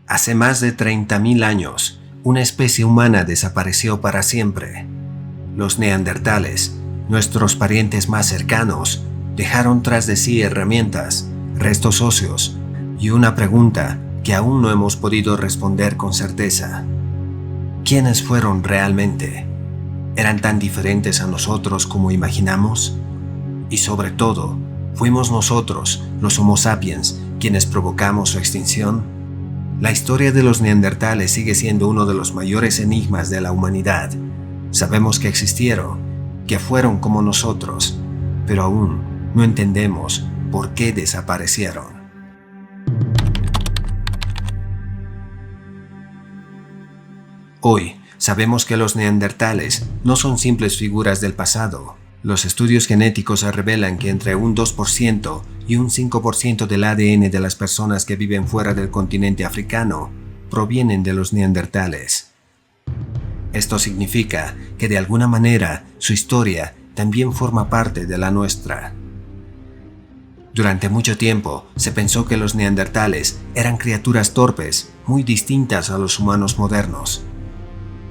Hace más de 30.000 años, una especie humana desapareció para siempre. Los neandertales, nuestros parientes más cercanos, dejaron tras de sí herramientas, restos óseos y una pregunta que aún no hemos podido responder con certeza. ¿Quiénes fueron realmente? ¿Eran tan diferentes a nosotros como imaginamos? Y sobre todo, ¿fuimos nosotros, los Homo sapiens, quienes provocamos su extinción? La historia de los neandertales sigue siendo uno de los mayores enigmas de la humanidad. Sabemos que existieron, que fueron como nosotros, pero aún no entendemos por qué desaparecieron. Hoy sabemos que los neandertales no son simples figuras del pasado. Los estudios genéticos revelan que entre un 2% y un 5% del ADN de las personas que viven fuera del continente africano provienen de los neandertales. Esto significa que de alguna manera su historia también forma parte de la nuestra. Durante mucho tiempo se pensó que los neandertales eran criaturas torpes, muy distintas a los humanos modernos.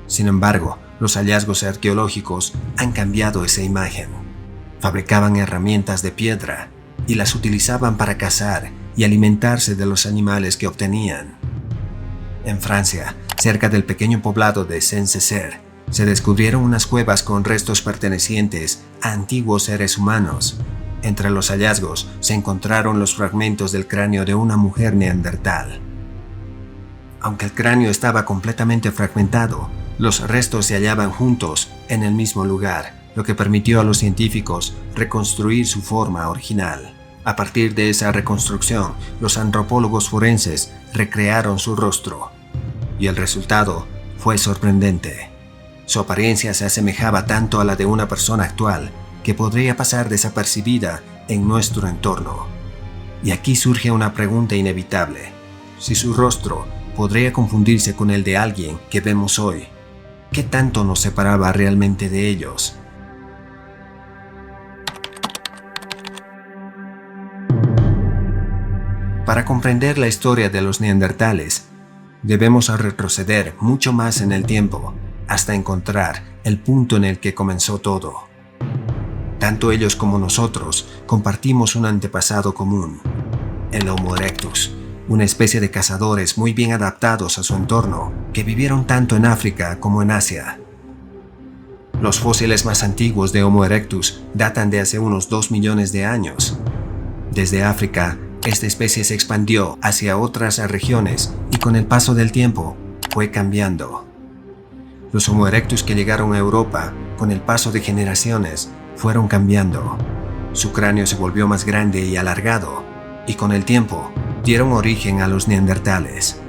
Sin embargo, los hallazgos arqueológicos han cambiado esa imagen. Fabricaban herramientas de piedra y las utilizaban para cazar y alimentarse de los animales que obtenían. En Francia, cerca del pequeño poblado de Saint-Césaire, se descubrieron unas cuevas con restos pertenecientes a antiguos seres humanos. Entre los hallazgos se encontraron los fragmentos del cráneo de una mujer neandertal. Aunque el cráneo estaba completamente fragmentado, los restos se hallaban juntos en el mismo lugar, lo que permitió a los científicos reconstruir su forma original. A partir de esa reconstrucción, los antropólogos forenses recrearon su rostro, y el resultado fue sorprendente. Su apariencia se asemejaba tanto a la de una persona actual que podría pasar desapercibida en nuestro entorno. Y aquí surge una pregunta inevitable: si su rostro podría confundirse con el de alguien que vemos hoy, ¿qué tanto nos separaba realmente de ellos? Para comprender la historia de los neandertales, debemos retroceder mucho más en el tiempo hasta encontrar el punto en el que comenzó todo. Tanto ellos como nosotros compartimos un antepasado común, el Homo erectus, una especie de cazadores muy bien adaptados a su entorno, que vivieron tanto en África como en Asia. Los fósiles más antiguos de Homo erectus datan de hace unos 2 millones de años. Desde África, esta especie se expandió hacia otras regiones y con el paso del tiempo fue cambiando. Los Homo erectus que llegaron a Europa, con el paso de generaciones, fueron cambiando. Su cráneo se volvió más grande y alargado, y con el tiempo dieron origen a los neandertales.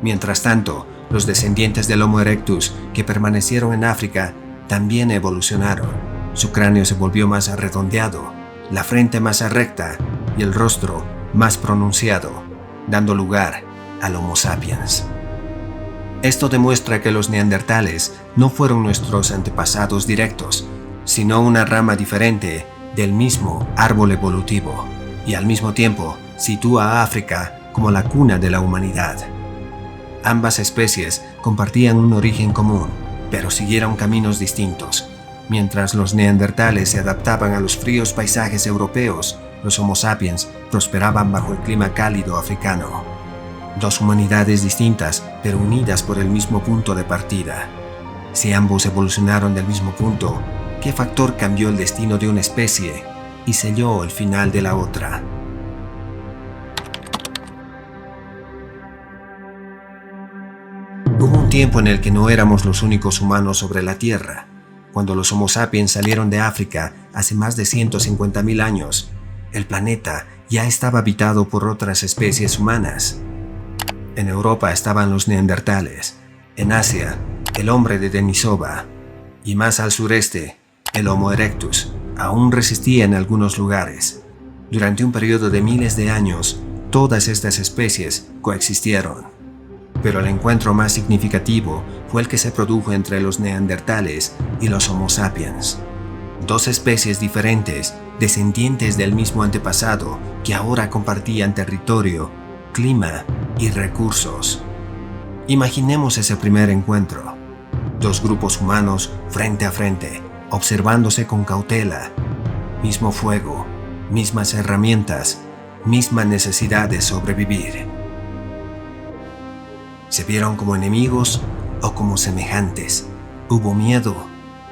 Mientras tanto, los descendientes del Homo erectus que permanecieron en África también evolucionaron. Su cráneo se volvió más redondeado, la frente más recta y el rostro más pronunciado, dando lugar al Homo sapiens. Esto demuestra que los neandertales no fueron nuestros antepasados directos, sino una rama diferente del mismo árbol evolutivo, y al mismo tiempo sitúa a África como la cuna de la humanidad. Ambas especies compartían un origen común, pero siguieron caminos distintos. Mientras los neandertales se adaptaban a los fríos paisajes europeos, los Homo sapiens prosperaban bajo el clima cálido africano. Dos humanidades distintas, pero unidas por el mismo punto de partida. Si ambos evolucionaron del mismo punto, ¿qué factor cambió el destino de una especie y selló el final de la otra? Hubo un tiempo en el que no éramos los únicos humanos sobre la Tierra. Cuando los Homo sapiens salieron de África hace más de 150.000 años, el planeta ya estaba habitado por otras especies humanas. En Europa estaban los neandertales, en Asia, el hombre de Denisova, y más al sureste, el Homo erectus aún resistía en algunos lugares. Durante un periodo de miles de años, todas estas especies coexistieron. Pero el encuentro más significativo fue el que se produjo entre los neandertales y los Homo sapiens. Dos especies diferentes, descendientes del mismo antepasado, que ahora compartían territorio, clima y recursos. Imaginemos ese primer encuentro. Dos grupos humanos frente a frente, observándose con cautela. Mismo fuego, mismas herramientas, misma necesidad de sobrevivir. ¿Se vieron como enemigos o como semejantes? ¿Hubo miedo,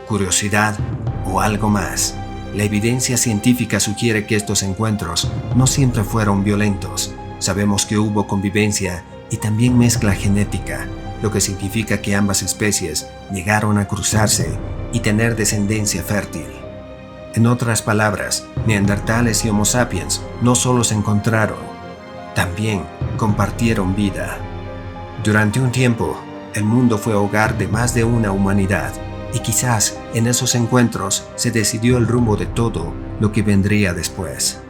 curiosidad o algo más? La evidencia científica sugiere que estos encuentros no siempre fueron violentos. Sabemos que hubo convivencia y también mezcla genética, lo que significa que ambas especies llegaron a cruzarse y tener descendencia fértil. En otras palabras, neandertales y Homo sapiens no solo se encontraron, también compartieron vida. Durante un tiempo, el mundo fue hogar de más de una humanidad, y quizás en esos encuentros se decidió el rumbo de todo lo que vendría después.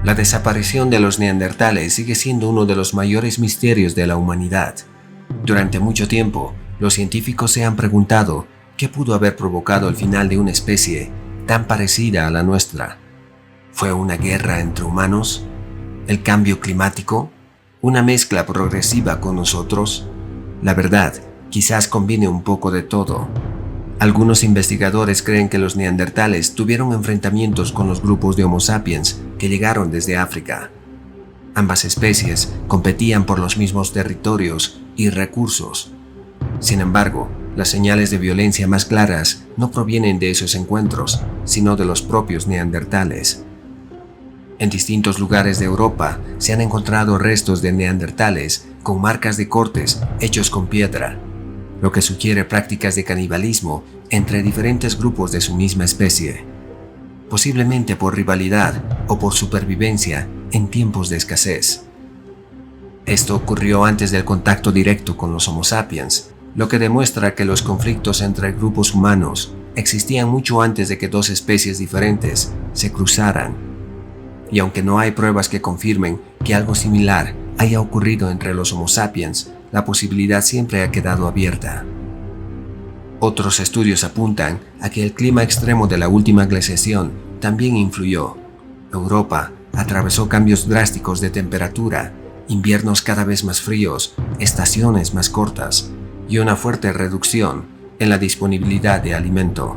La desaparición de los neandertales sigue siendo uno de los mayores misterios de la humanidad. Durante mucho tiempo, los científicos se han preguntado qué pudo haber provocado el final de una especie tan parecida a la nuestra. ¿Fue una guerra entre humanos? ¿El cambio climático? ¿Una mezcla progresiva con nosotros? La verdad, quizás combine un poco de todo. Algunos investigadores creen que los neandertales tuvieron enfrentamientos con los grupos de Homo sapiens que llegaron desde África. Ambas especies competían por los mismos territorios y recursos. Sin embargo, las señales de violencia más claras no provienen de esos encuentros, sino de los propios neandertales. En distintos lugares de Europa se han encontrado restos de neandertales con marcas de cortes hechos con piedra, lo que sugiere prácticas de canibalismo entre diferentes grupos de su misma especie, posiblemente por rivalidad o por supervivencia en tiempos de escasez. Esto ocurrió antes del contacto directo con los Homo sapiens, lo que demuestra que los conflictos entre grupos humanos existían mucho antes de que dos especies diferentes se cruzaran. Y aunque no hay pruebas que confirmen que algo similar haya ocurrido entre los Homo sapiens, la posibilidad siempre ha quedado abierta. Otros estudios apuntan a que el clima extremo de la última glaciación también influyó. Europa atravesó cambios drásticos de temperatura, inviernos cada vez más fríos, estaciones más cortas y una fuerte reducción en la disponibilidad de alimento.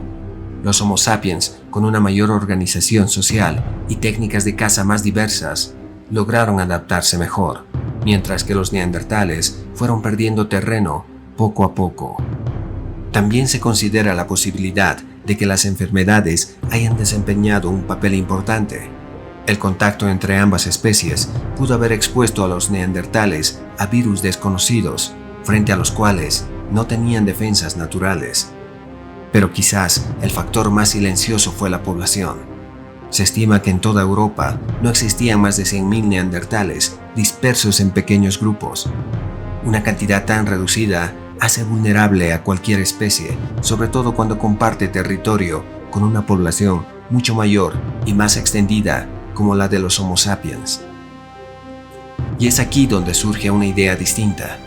Los Homo sapiens, con una mayor organización social y técnicas de caza más diversas, lograron adaptarse mejor, mientras que los neandertales fueron perdiendo terreno poco a poco. También se considera la posibilidad de que las enfermedades hayan desempeñado un papel importante. El contacto entre ambas especies pudo haber expuesto a los neandertales a virus desconocidos, frente a los cuales no tenían defensas naturales. Pero quizás el factor más silencioso fue la población. Se estima que en toda Europa no existían más de 100.000 neandertales dispersos en pequeños grupos. Una cantidad tan reducida hace vulnerable a cualquier especie, sobre todo cuando comparte territorio con una población mucho mayor y más extendida como la de los Homo sapiens. Y es aquí donde surge una idea distinta.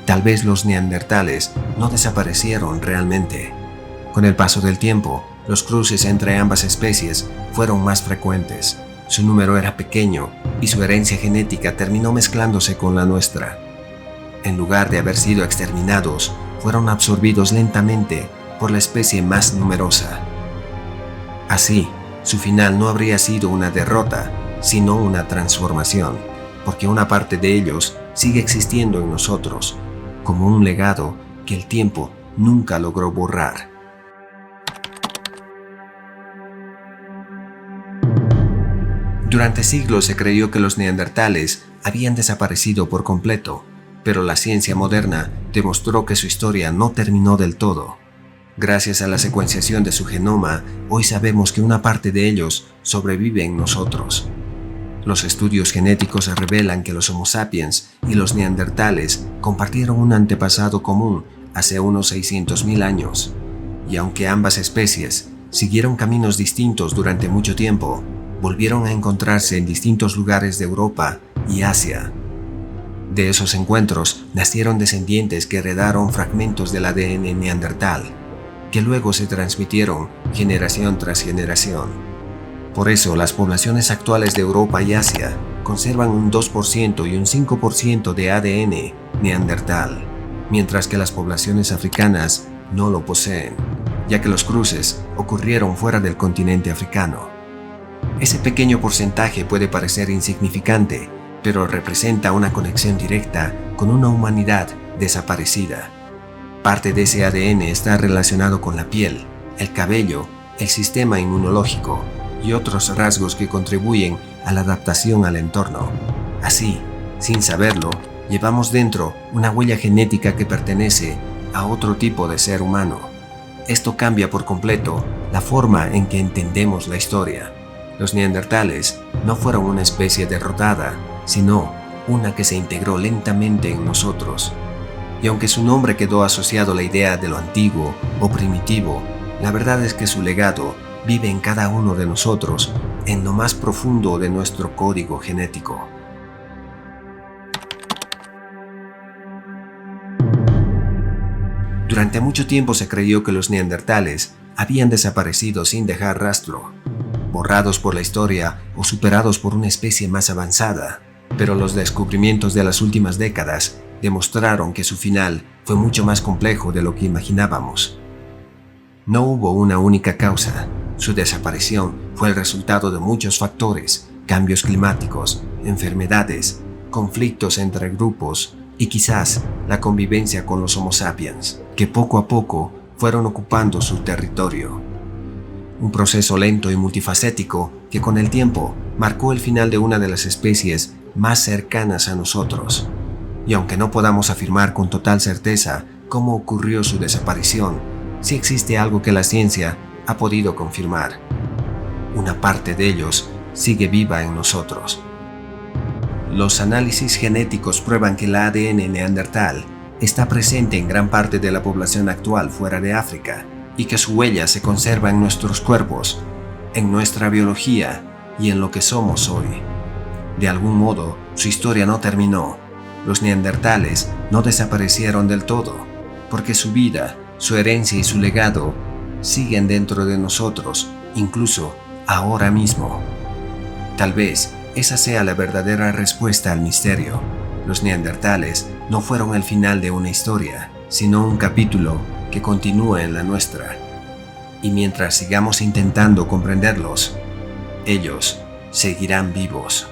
Tal vez los neandertales no desaparecieron realmente. Con el paso del tiempo, los cruces entre ambas especies fueron más frecuentes. Su número era pequeño y su herencia genética terminó mezclándose con la nuestra. En lugar de haber sido exterminados, fueron absorbidos lentamente por la especie más numerosa. Así, su final no habría sido una derrota, sino una transformación, porque una parte de ellos sigue existiendo en nosotros, como un legado que el tiempo nunca logró borrar. Durante siglos se creyó que los neandertales habían desaparecido por completo, pero la ciencia moderna demostró que su historia no terminó del todo. Gracias a la secuenciación de su genoma, hoy sabemos que una parte de ellos sobrevive en nosotros. Los estudios genéticos revelan que los Homo sapiens y los neandertales compartieron un antepasado común hace unos 600.000 años, y aunque ambas especies siguieron caminos distintos durante mucho tiempo, volvieron a encontrarse en distintos lugares de Europa y Asia. De esos encuentros nacieron descendientes que heredaron fragmentos del ADN neandertal, que luego se transmitieron generación tras generación. Por eso, las poblaciones actuales de Europa y Asia conservan un 2% y un 5% de ADN neandertal, mientras que las poblaciones africanas no lo poseen, ya que los cruces ocurrieron fuera del continente africano. Ese pequeño porcentaje puede parecer insignificante, pero representa una conexión directa con una humanidad desaparecida. Parte de ese ADN está relacionado con la piel, el cabello, el sistema inmunológico y otros rasgos que contribuyen a la adaptación al entorno. Así, sin saberlo, llevamos dentro una huella genética que pertenece a otro tipo de ser humano. Esto cambia por completo la forma en que entendemos la historia. Los neandertales no fueron una especie derrotada, sino una que se integró lentamente en nosotros. Y aunque su nombre quedó asociado a la idea de lo antiguo o primitivo, la verdad es que su legado vive en cada uno de nosotros, en lo más profundo de nuestro código genético. Durante mucho tiempo se creyó que los neandertales habían desaparecido sin dejar rastro, borrados por la historia o superados por una especie más avanzada, pero los descubrimientos de las últimas décadas demostraron que su final fue mucho más complejo de lo que imaginábamos. No hubo una única causa. Su desaparición fue el resultado de muchos factores: cambios climáticos, enfermedades, conflictos entre grupos y quizás la convivencia con los Homo sapiens, que poco a poco fueron ocupando su territorio. Un proceso lento y multifacético que con el tiempo marcó el final de una de las especies más cercanas a nosotros. Y aunque no podamos afirmar con total certeza cómo ocurrió su desaparición, sí existe algo que la ciencia ha podido confirmar. Una parte de ellos sigue viva en nosotros. Los análisis genéticos prueban que el ADN neandertal está presente en gran parte de la población actual fuera de África y que su huella se conserva en nuestros cuerpos, en nuestra biología y en lo que somos hoy. De algún modo, su historia no terminó. Los neandertales no desaparecieron del todo, porque su vida, su herencia y su legado siguen dentro de nosotros, incluso ahora mismo. Tal vez esa sea la verdadera respuesta al misterio. Los neandertales no fueron el final de una historia, sino un capítulo que continúa en la nuestra. Y mientras sigamos intentando comprenderlos, ellos seguirán vivos.